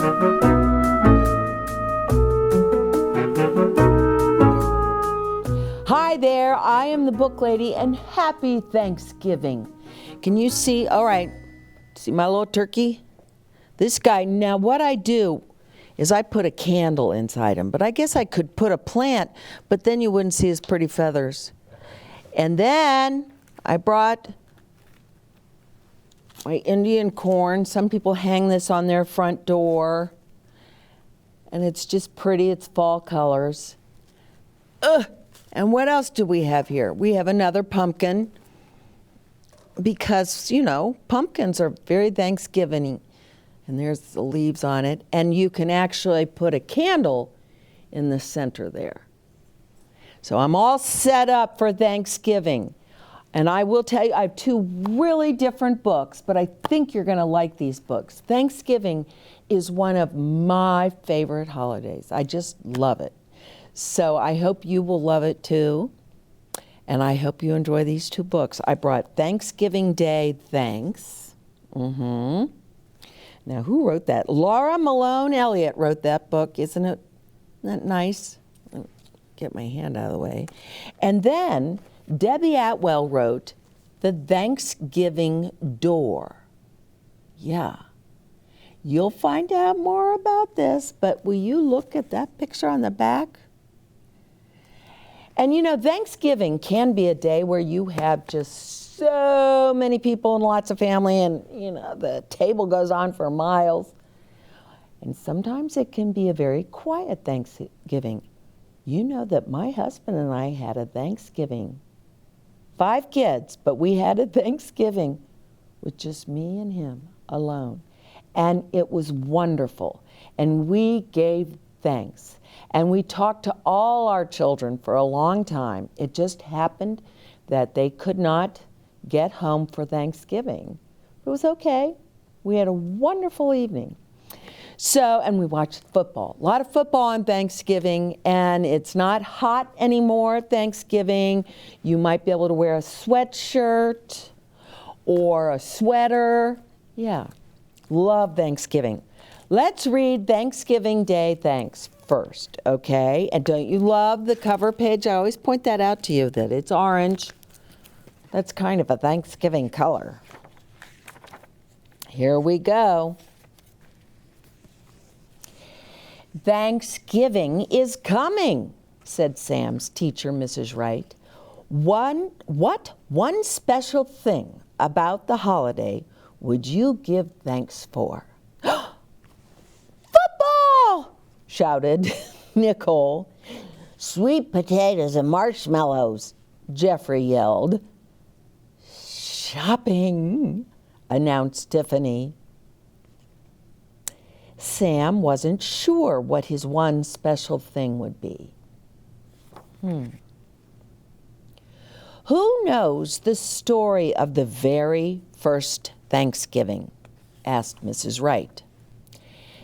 Hi there, I am the book lady, and happy Thanksgiving. Can you see? All right, see my little turkey? This guy, now what I do is I put a candle inside him, but I guess I could put a plant, but then you wouldn't see his pretty feathers. And then I brought my Indian corn. Some people hang this on their front door, and it's just pretty, it's fall colors. Ugh. And what else do we have here? We have another pumpkin because, you know, pumpkins are very Thanksgiving-y. And there's the leaves on it. And you can actually put a candle in the center there. So I'm all set up for Thanksgiving. And I will tell you, I have two really different books, but I think you're going to like these books. Thanksgiving is one of my favorite holidays. I just love it. So I hope you will love it too. And I hope you enjoy these two books. I brought Thanksgiving Day Thanks. Now, who wrote that? Laura Malone Elliot wrote that book. Isn't that nice? Get my hand out of the way. And then Debbie Atwell wrote The Thanksgiving Door. Yeah. You'll find out more about this, but will you look at that picture on the back? And you know, Thanksgiving can be a day where you have just so many people and lots of family, and you know, the table goes on for miles. And sometimes it can be a very quiet Thanksgiving. You know that my husband and I had a Thanksgiving. 5 kids, but we had a Thanksgiving with just me and him alone. And it was wonderful. And we gave thanks. And we talked to all our children for a long time. It just happened that they could not get home for Thanksgiving. It was okay. We had a wonderful evening. So, and we watched football. A lot of football on Thanksgiving, and it's not hot anymore Thanksgiving. You might be able to wear a sweatshirt or a sweater. Yeah, love Thanksgiving. Let's read Thanksgiving Day Thanks first, okay? And don't you love the cover page? I always point that out to you, that it's orange. That's kind of a Thanksgiving color. Here we go. Thanksgiving is coming, said Sam's teacher, Mrs. Wright. One special thing about the holiday would you give thanks for? Football! Shouted Nicole. Sweet potatoes and marshmallows, Jeffrey yelled. Shopping, announced Tiffany. Sam wasn't sure what his one special thing would be. Who knows the story of the very first Thanksgiving? Asked Mrs. Wright.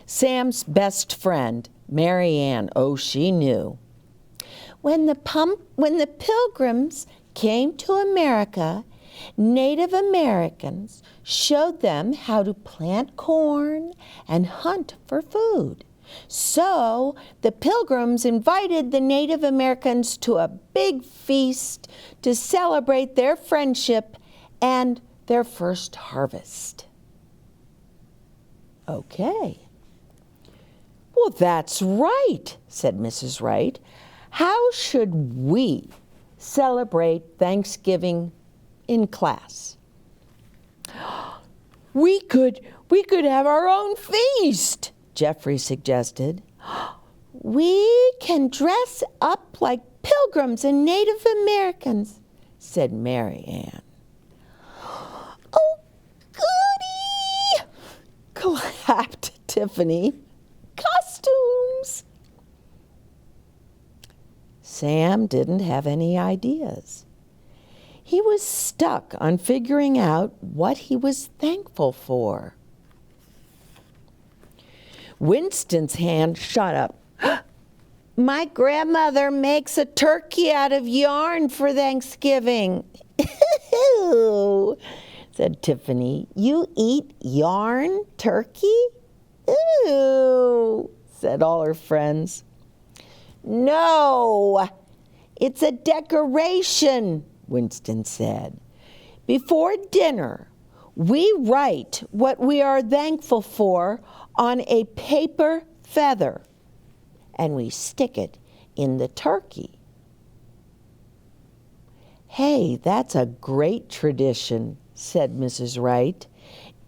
Sam's best friend, Mary Ann, she knew. When the Pilgrims came to America, Native Americans showed them how to plant corn and hunt for food. So the Pilgrims invited the Native Americans to a big feast to celebrate their friendship and their first harvest. Okay. Well, that's right, said Mrs. Wright. How should we celebrate Thanksgiving in class? We could have our own feast, Jeffrey suggested. We can dress up like pilgrims and Native Americans, said Mary Ann. Oh, goody, clapped Tiffany. Costumes. Sam didn't have any ideas. He was stuck on figuring out what he was thankful for. Winston's hand shot up. My grandmother makes a turkey out of yarn for Thanksgiving, said Tiffany. You eat yarn turkey? Ooh, said all her friends. No, it's a decoration, Winston said. Before dinner, we write what we are thankful for on a paper feather, and we stick it in the turkey. Hey, that's a great tradition, said Mrs. Wright.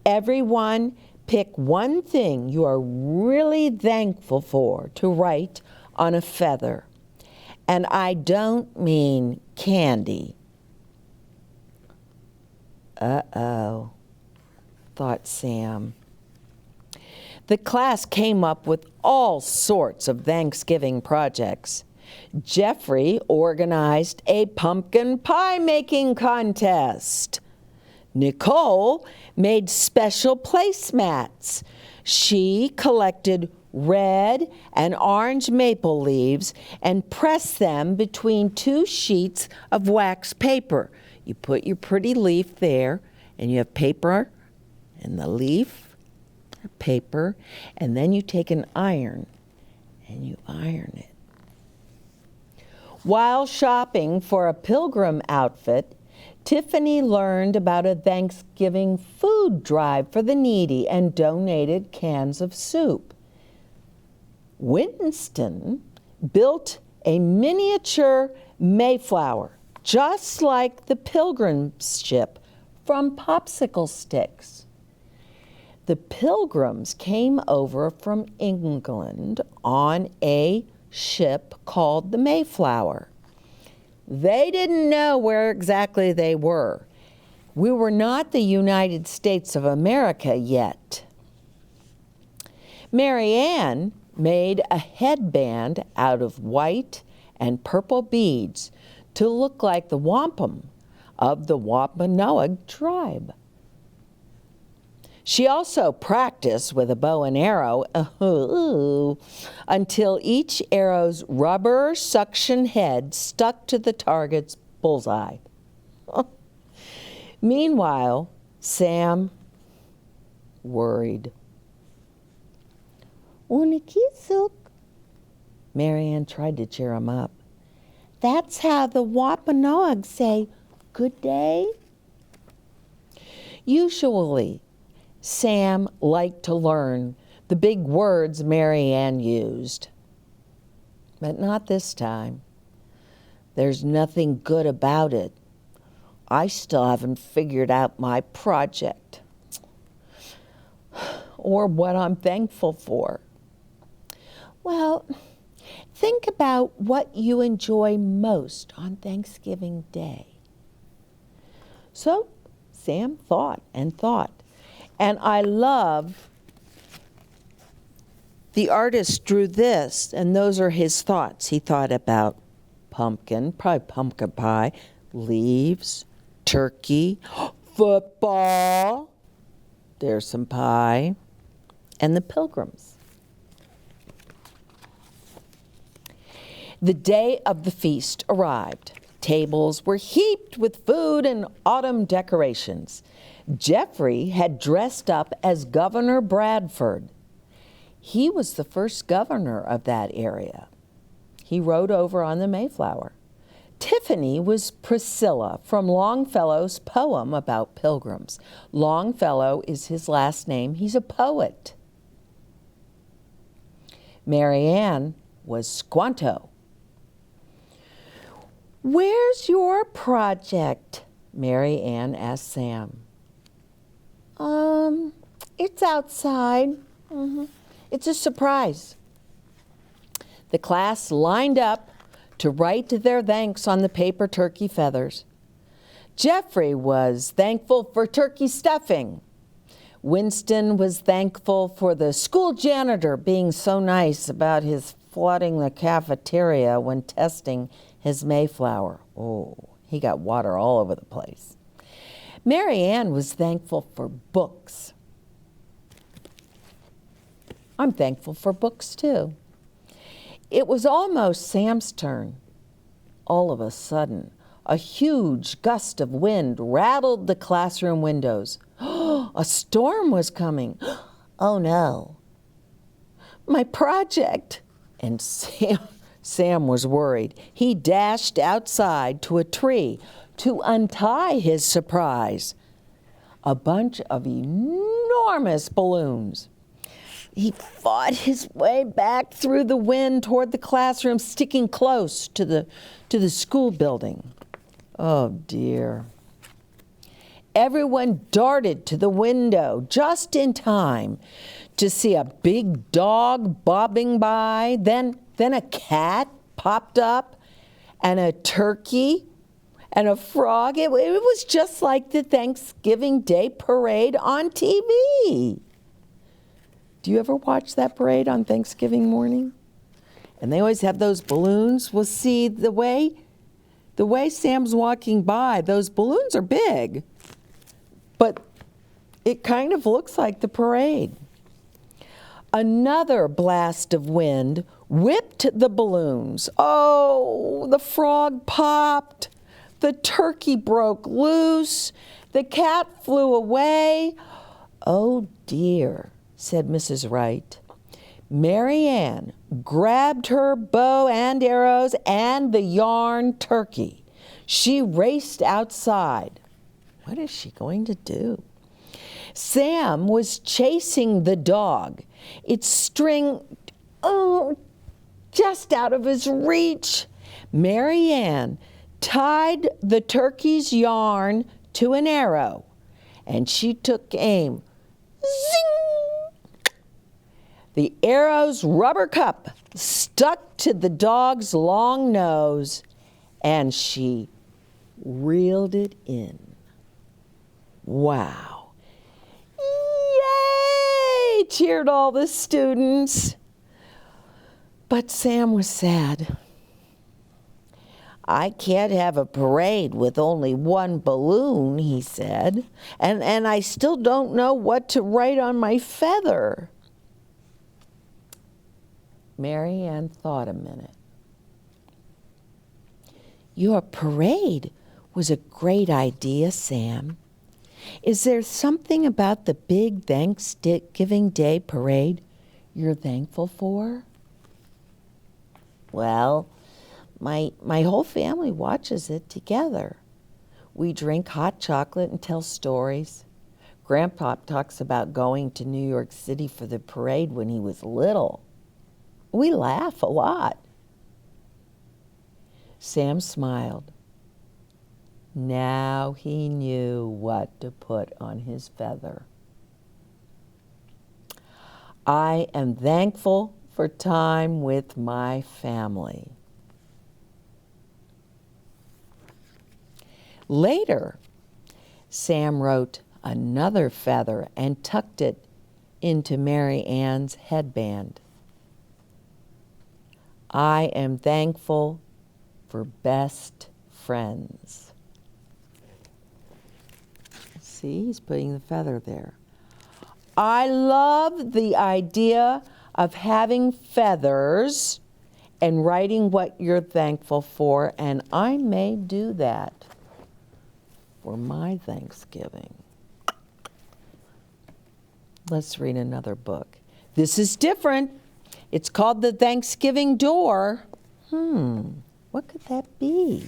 Everyone pick one thing you are really thankful for to write on a feather. And I don't mean candy. Uh-oh, thought Sam. The class came up with all sorts of Thanksgiving projects. Jeffrey organized a pumpkin pie making contest. Nicole made special placemats. She collected red and orange maple leaves and pressed them between 2 sheets of wax paper. You put your pretty leaf there, and you have paper and the leaf, paper, and then you take an iron and you iron it. While shopping for a pilgrim outfit, Tiffany learned about a Thanksgiving food drive for the needy and donated cans of soup. Winston built a miniature Mayflower, just like the pilgrim ship from popsicle sticks. The pilgrims came over from England on a ship called the Mayflower. They didn't know where exactly they were. We were not the United States of America yet. Mary Ann made a headband out of white and purple beads to look like the wampum of the Wampanoag tribe. She also practiced with a bow and arrow until each arrow's rubber suction head stuck to the target's bullseye. Meanwhile, Sam worried. Unikisuk, Marianne tried to cheer him up. That's how the Wampanoag say good day. Usually, Sam liked to learn the big words Mary Ann used. But not this time. There's nothing good about it. I still haven't figured out my project or what I'm thankful for. Well, think about what you enjoy most on Thanksgiving Day. So Sam thought and thought. And I love the artist drew this, and those are his thoughts. He thought about pumpkin, probably pumpkin pie, leaves, turkey, football, there's some pie, and the pilgrims. The day of the feast arrived. Tables were heaped with food and autumn decorations. Jeffrey had dressed up as Governor Bradford. He was the first governor of that area. He rode over on the Mayflower. Tiffany was Priscilla from Longfellow's poem about pilgrims. Longfellow is his last name. He's a poet. Mary Ann was Squanto. Where's your project? Mary Ann asked Sam. It's outside. It's a surprise. The class lined up to write their thanks on the paper turkey feathers. Jeffrey was thankful for turkey stuffing. Winston was thankful for the school janitor being so nice about his flooding the cafeteria when testing his Mayflower. Oh, he got water all over the place. Mary Ann was thankful for books. I'm thankful for books too. It was almost Sam's turn. All of a sudden, a huge gust of wind rattled the classroom windows. A storm was coming. Oh no. my project. And Sam was worried. He dashed outside to a tree to untie his surprise. A bunch of enormous balloons. He fought his way back through the wind toward the classroom, sticking close to the school building. Oh, dear. Everyone darted to the window just in time to see a big dog bobbing by. Then a cat popped up, and a turkey, and a frog. It was just like the Thanksgiving Day parade on TV. Do you ever watch that parade on Thanksgiving morning? And they always have those balloons. We'll see the way Sam's walking by, those balloons are big, but it kind of looks like the parade. Another blast of wind whipped the balloons. Oh, the frog popped. The turkey broke loose. The cat flew away. Oh, dear, said Mrs. Wright. Mary Ann grabbed her bow and arrows and the yarn turkey. She raced outside. What is she going to do? Sam was chasing the dog, its string, just out of his reach. Mary Ann tied the turkey's yarn to an arrow, and she took aim. Zing! The arrow's rubber cup stuck to the dog's long nose, and she reeled it in. Wow. Yay! Cheered all the students. But Sam was sad. I can't have a parade with only one balloon, he said, and I still don't know what to write on my feather. Mary Ann thought a minute. Your parade was a great idea, Sam. Is there something about the big Thanksgiving Day parade you're thankful for? Well, my whole family watches it together. We drink hot chocolate and tell stories. Grandpa talks about going to New York City for the parade when he was little. We laugh a lot. Sam smiled. Now he knew what to put on his feather. I am thankful for time with my family. Later, Sam wrote another feather and tucked it into Mary Ann's headband. I am thankful for best friends. See, he's putting the feather there. I love the idea of having feathers and writing what you're thankful for, and I may do that for my Thanksgiving. Let's read another book. This is different. It's called The Thanksgiving Door. What could that be?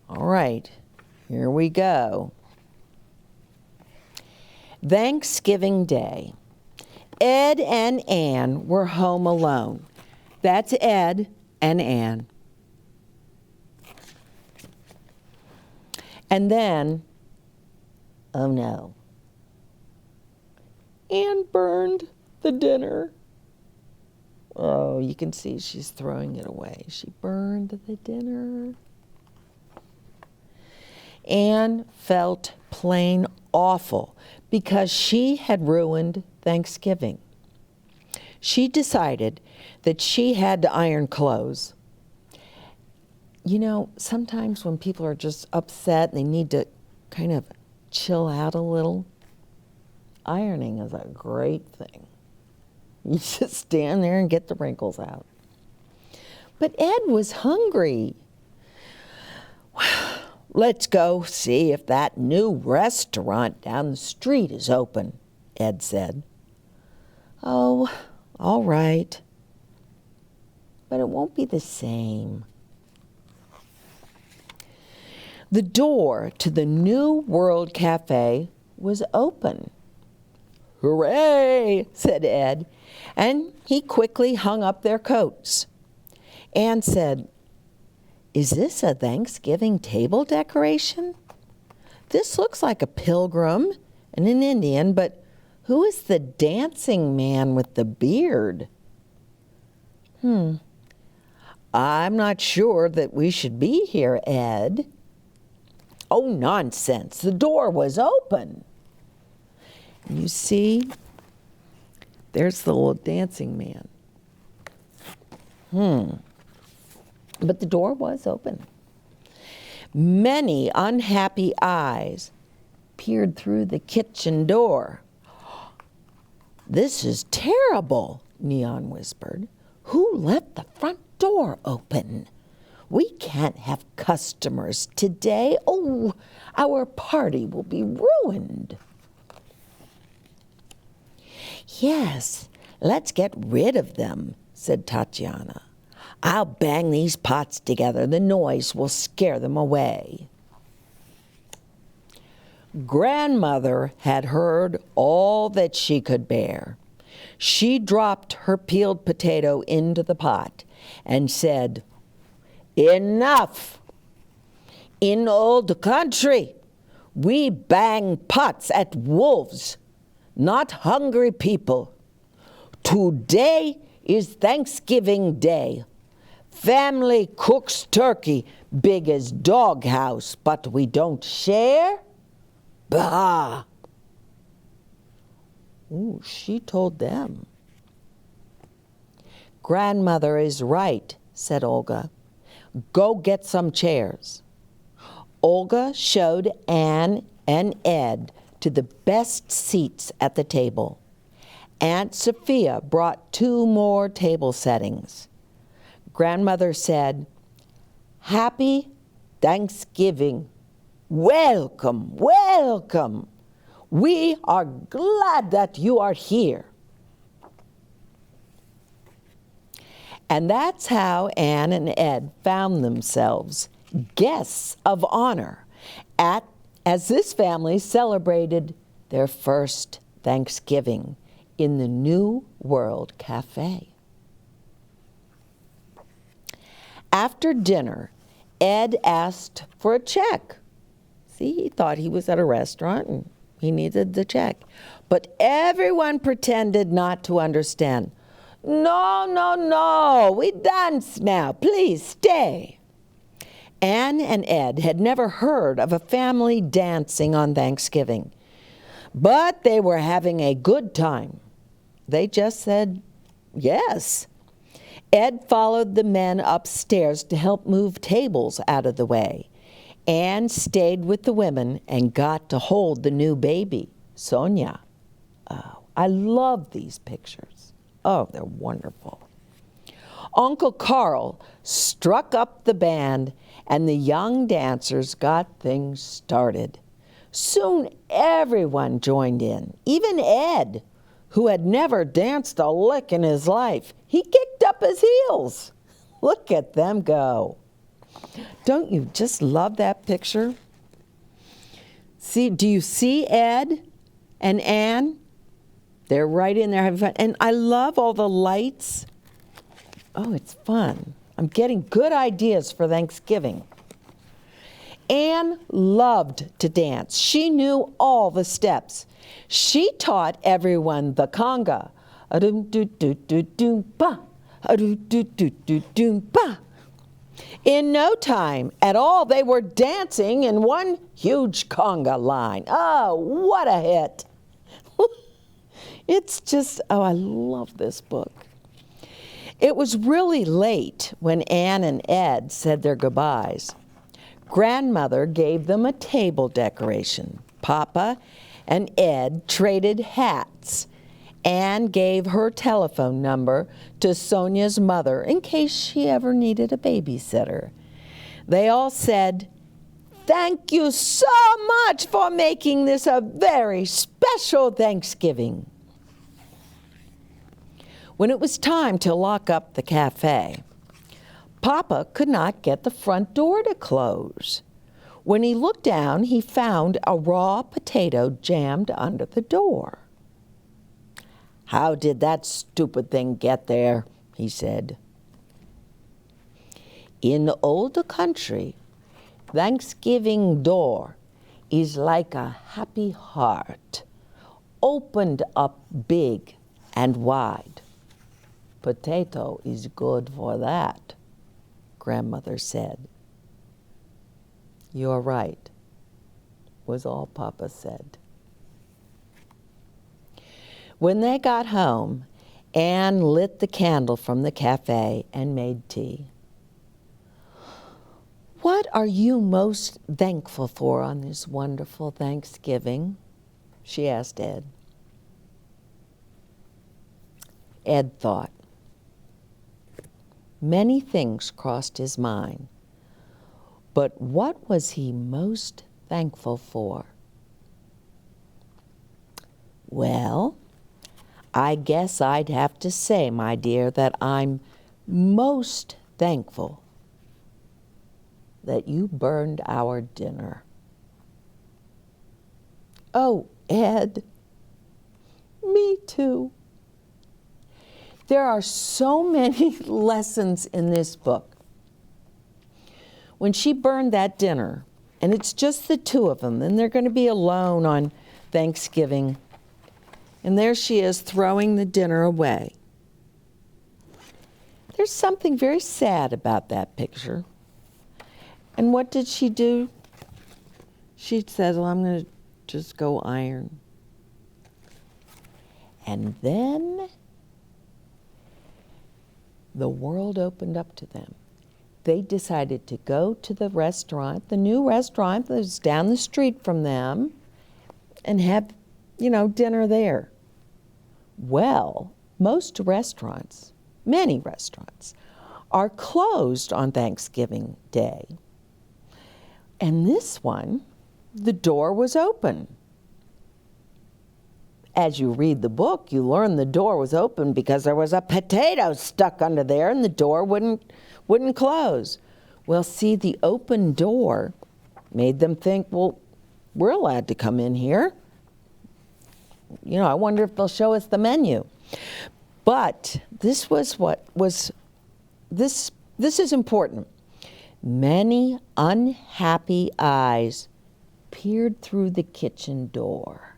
All right, here we go. Thanksgiving Day. Ed and Ann were home alone. That's Ed and Ann. And then, oh no, Ann burned the dinner. Oh, you can see she's throwing it away. She burned the dinner. Ann felt plain awful because she had ruined Thanksgiving. She decided that she had to iron clothes. You know, sometimes when people are just upset and they need to kind of chill out a little, ironing is a great thing. You just stand there and get the wrinkles out. But Ed was hungry. Let's go see if that new restaurant down the street is open, Ed said. Oh, all right. But it won't be the same. The door to the New World Cafe was open. "Hooray!" said Ed, and he quickly hung up their coats. Anne said, "Is this a Thanksgiving table decoration? This looks like a pilgrim and an Indian, but who is the dancing man with the beard?" "I'm not sure that we should be here, Ed." "Oh, nonsense. The door was open." You see, there's the little dancing man. But the door was open. Many unhappy eyes peered through the kitchen door. "This is terrible," Neon whispered. "Who left the front door open? We can't have customers today. Oh, our party will be ruined." "Yes, let's get rid of them," said Tatiana. "I'll bang these pots together. The noise will scare them away." Grandmother had heard all that she could bear. She dropped her peeled potato into the pot and said, "Enough! In old country, we bang pots at wolves, not hungry people. Today is Thanksgiving Day. Family cooks turkey big as doghouse, but we don't share? Bah!" Ooh, she told them. "Grandmother is right," said Olga. "Go get some chairs." Olga showed Anne and Ed to the best seats at the table. Aunt Sophia brought 2 more table settings. Grandmother said, "Happy Thanksgiving. Welcome, welcome. We are glad that you are here." And that's how Anne and Ed found themselves guests of honor as this family celebrated their first Thanksgiving in the New World Cafe. After dinner, Ed asked for a check. See, he thought he was at a restaurant and he needed the check. But everyone pretended not to understand. "No, no, no, we dance now. Please stay." Anne and Ed had never heard of a family dancing on Thanksgiving, but they were having a good time. They just said yes. Ed followed the men upstairs to help move tables out of the way. Anne stayed with the women and got to hold the new baby, Sonia. Oh, I love these pictures. Oh, they're wonderful. Uncle Carl struck up the band, and the young dancers got things started. Soon everyone joined in, even Ed, who had never danced a lick in his life. He kicked up his heels. Look at them go. Don't you just love that picture? See, do you see Ed and Anne? They're right in there having fun. And I love all the lights. Oh, it's fun. I'm getting good ideas for Thanksgiving. Anne loved to dance. She knew all the steps. She taught everyone the conga. A-doom-doo-doo-doo-doom-ba. A-doo-doo-doo-doo-doom-ba. In no time at all, they were dancing in one huge conga line. Oh, what a hit. It's just, oh, I love this book. It was really late when Anne and Ed said their goodbyes. Grandmother gave them a table decoration. Papa and Ed traded hats. Anne gave her telephone number to Sonia's mother in case she ever needed a babysitter. They all said, "Thank you so much for making this a very special Thanksgiving." When it was time to lock up the cafe, Papa could not get the front door to close. When he looked down, he found a raw potato jammed under the door. "How did that stupid thing get there?" he said. In the old country, Thanksgiving door is like a happy heart, opened up big and wide. Potato is good for that, Grandmother said. "You're right," was all Papa said. When they got home, Anne lit the candle from the cafe and made tea. "What are you most thankful for on this wonderful Thanksgiving?" she asked Ed. Ed thought. Many things crossed his mind, but what was he most thankful for? "Well, I guess I'd have to say, my dear, that I'm most thankful that you burned our dinner." "Oh, Ed, me too." There are so many lessons in this book. When she burned that dinner, and it's just the two of them, and they're going to be alone on Thanksgiving, and there she is throwing the dinner away. There's something very sad about that picture. And what did she do? She said, "Well, I'm going to just go iron." And then the world opened up to them. They decided to go to the restaurant, the new restaurant that was down the street from them, and have, dinner there. Well, most restaurants, many restaurants, are closed on Thanksgiving Day. And this one, the door was open. As you read the book, you learn the door was open because there was a potato stuck under there and the door wouldn't close. Well, see, the open door made them think, well, we're allowed to come in here. I wonder if they'll show us the menu. But this is important. Many unhappy eyes peered through the kitchen door.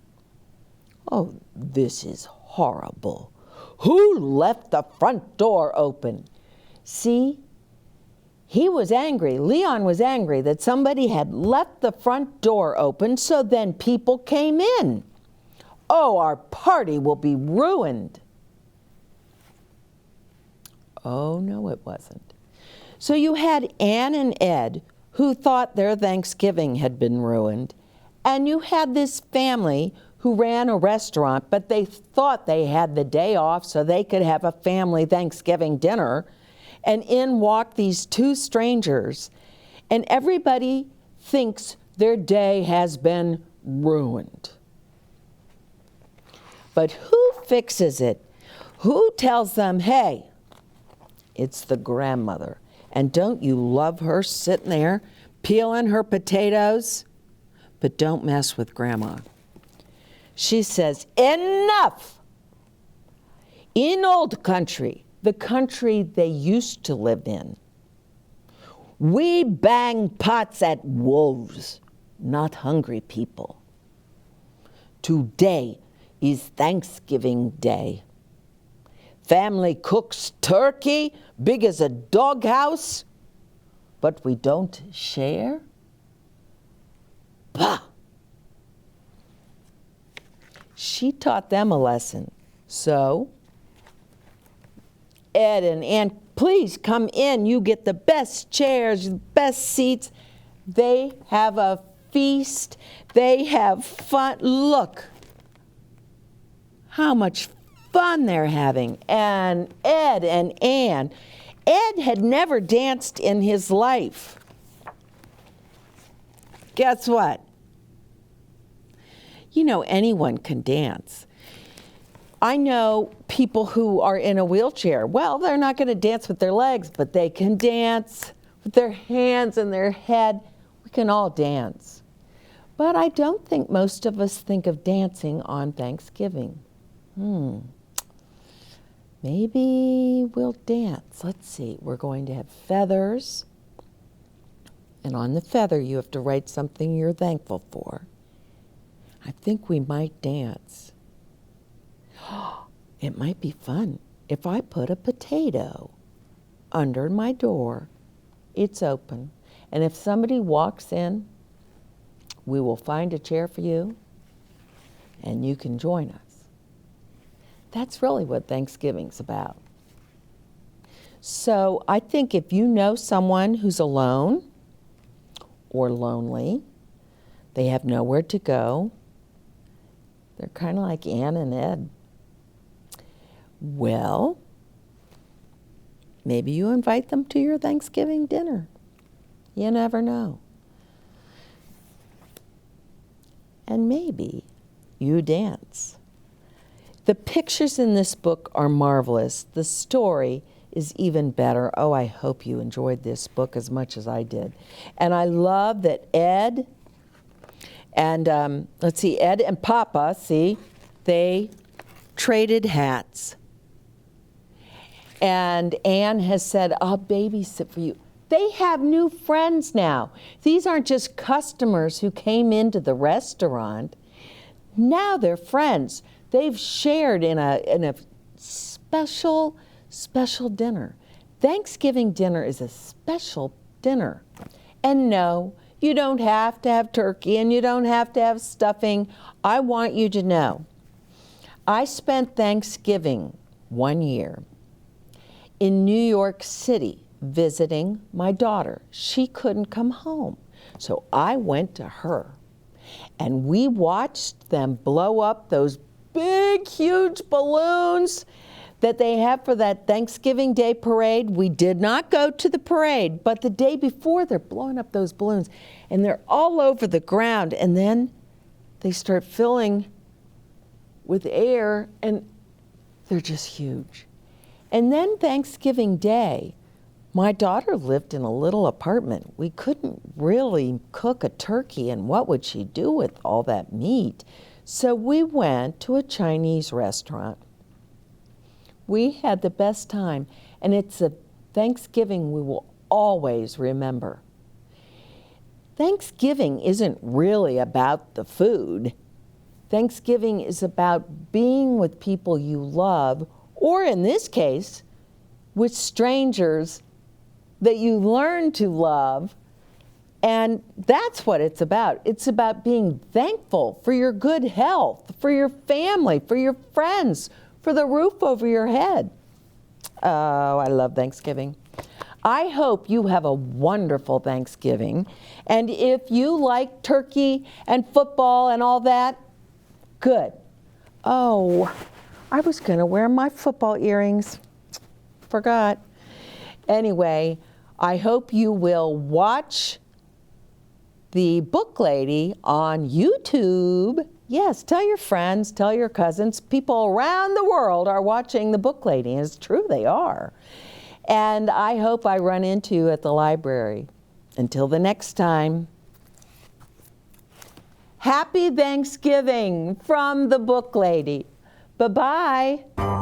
"Oh, this is horrible. Who left the front door open?" See, he was angry. Leon was angry that somebody had left the front door open, so then people came in. "Oh, our party will be ruined." Oh, no, it wasn't. So you had Anne and Ed, who thought their Thanksgiving had been ruined, and you had this family who ran a restaurant, but they thought they had the day off so they could have a family Thanksgiving dinner, and in walked these two strangers, and everybody thinks their day has been ruined. But who fixes it? Who tells them, hey, it's the grandmother, and don't you love her sitting there peeling her potatoes? But don't mess with Grandma. She says, enough! In old country, the country they used to live in, we bang pots at wolves, not hungry people. Today is Thanksgiving Day. Family cooks turkey big as a doghouse, but we don't share? Bah! She taught them a lesson. So, Ed and Ann, please come in. You get the best chairs, the best seats. They have a feast. They have fun. Look how much fun they're having. And Ed and Ann, Ed had never danced in his life. Guess what? You know, anyone can dance. I know people who are in a wheelchair. Well, they're not going to dance with their legs, but they can dance with their hands and their head. We can all dance. But I don't think most of us think of dancing on Thanksgiving. Maybe we'll dance. Let's see. We're going to have feathers. And on the feather, you have to write something you're thankful for. I think we might dance. It might be fun if I put a potato under my door. It's open. And if somebody walks in, we will find a chair for you and you can join us. That's really what Thanksgiving's about. So I think if you know someone who's alone or lonely, they have nowhere to go, they're kind of like Ann and Ed. Well, maybe you invite them to your Thanksgiving dinner. You never know. And maybe you dance. The pictures in this book are marvelous. The story is even better. Oh, I hope you enjoyed this book as much as I did. And I love that Ed and, Ed and Papa, they traded hats. And Anne has said, I'll babysit for you. They have new friends now. These aren't just customers who came into the restaurant. Now they're friends. They've shared in a special dinner. Thanksgiving dinner is a special dinner. And no, you don't have to have turkey and you don't have to have stuffing. I want you to know, I spent Thanksgiving one year in New York City visiting my daughter. She couldn't come home, so I went to her. And we watched them blow up those big, huge balloons that they have for that Thanksgiving Day parade. We did not go to the parade, but the day before, they're blowing up those balloons, and they're all over the ground, and then they start filling with air, and they're just huge. And then Thanksgiving Day, my daughter lived in a little apartment. We couldn't really cook a turkey, and what would she do with all that meat? So we went to a Chinese restaurant. We had the best time, and it's a Thanksgiving we will always remember. Thanksgiving isn't really about the food. Thanksgiving is about being with people you love, or in this case, with strangers that you learn to love. And that's what it's about. It's about being thankful for your good health, for your family, for your friends, for the roof over your head. Oh, I love Thanksgiving. I hope you have a wonderful Thanksgiving. And if you like turkey and football and all that, good. Oh, I was going to wear my football earrings. Forgot. Anyway, I hope you will watch the Book Lady on YouTube. Yes, tell your friends, tell your cousins. People around the world are watching the Book Lady, and it's true, they are. And I hope I run into you at the library. Until the next time, happy Thanksgiving from the Book Lady. Bye-bye.